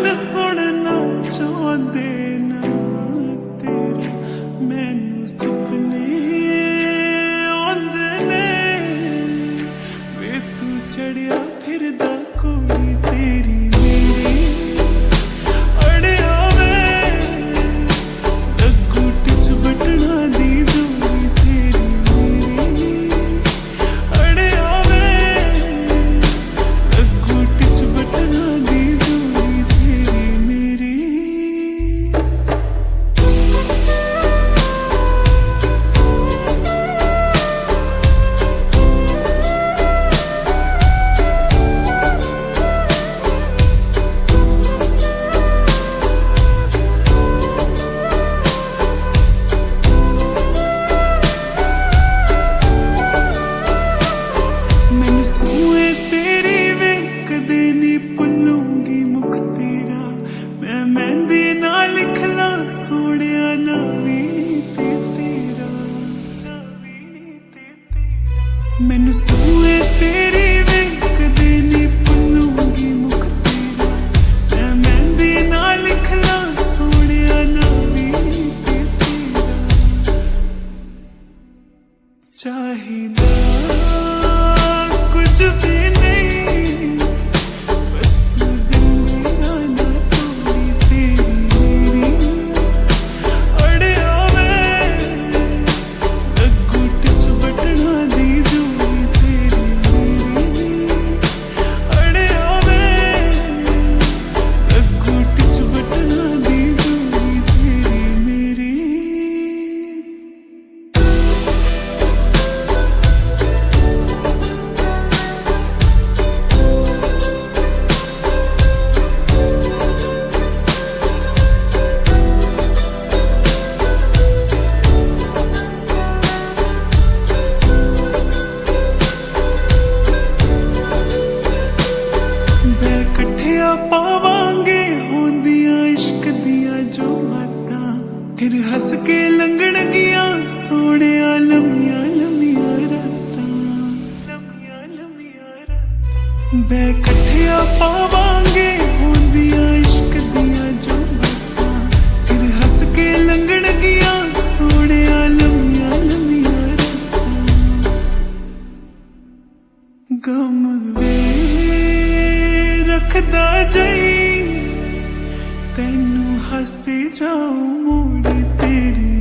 मन सुनना चाहते ना तेरे मैनू सुपने आंदे ने वे तू चढ़िया फिरदा कोई तेरी मेरी अड़िया वे लगू टिच बटना दी दूरी तेरी मेरी अड़िया वे लगू टिच बटना दी दूरी तेरी मेरी मैनू सूए तेरी वे कदे नी भुलूंगी मुख तेरा मैं मेहंदी ना लिखला सोनिया ना वीणी ते तेरा मैनू सूए तेरी वे कदे नी भुलूंगी मुख तेरा मैं मेहंदी ना लिखला सोनिया ना वीणी ते तेरा चाहिदा कुछ भी नहीं बस तू दिल मेरा ना तोड़ी तेरी मेरी अड़िया वे लगू टिच बटना दी दूरी तेरी मेरी अड़िया वे लगू टिच बटना दी दूरी तेरी मेरी कट्ठिया पावांगे होंदियां इश्क दिया जो बातां फिर हंस के लंघण गिया सोनिया लम्मिया लम्मिया रातां बे कट्ठिया पावांगे होंदियां इश्क दिया जो बातां फिर हंस के लंघण गिया सोनिया लम्मिया लम्मिया रातां गम वे रखदा जाई तैनू हसी जाऊं मोड़ी तेरी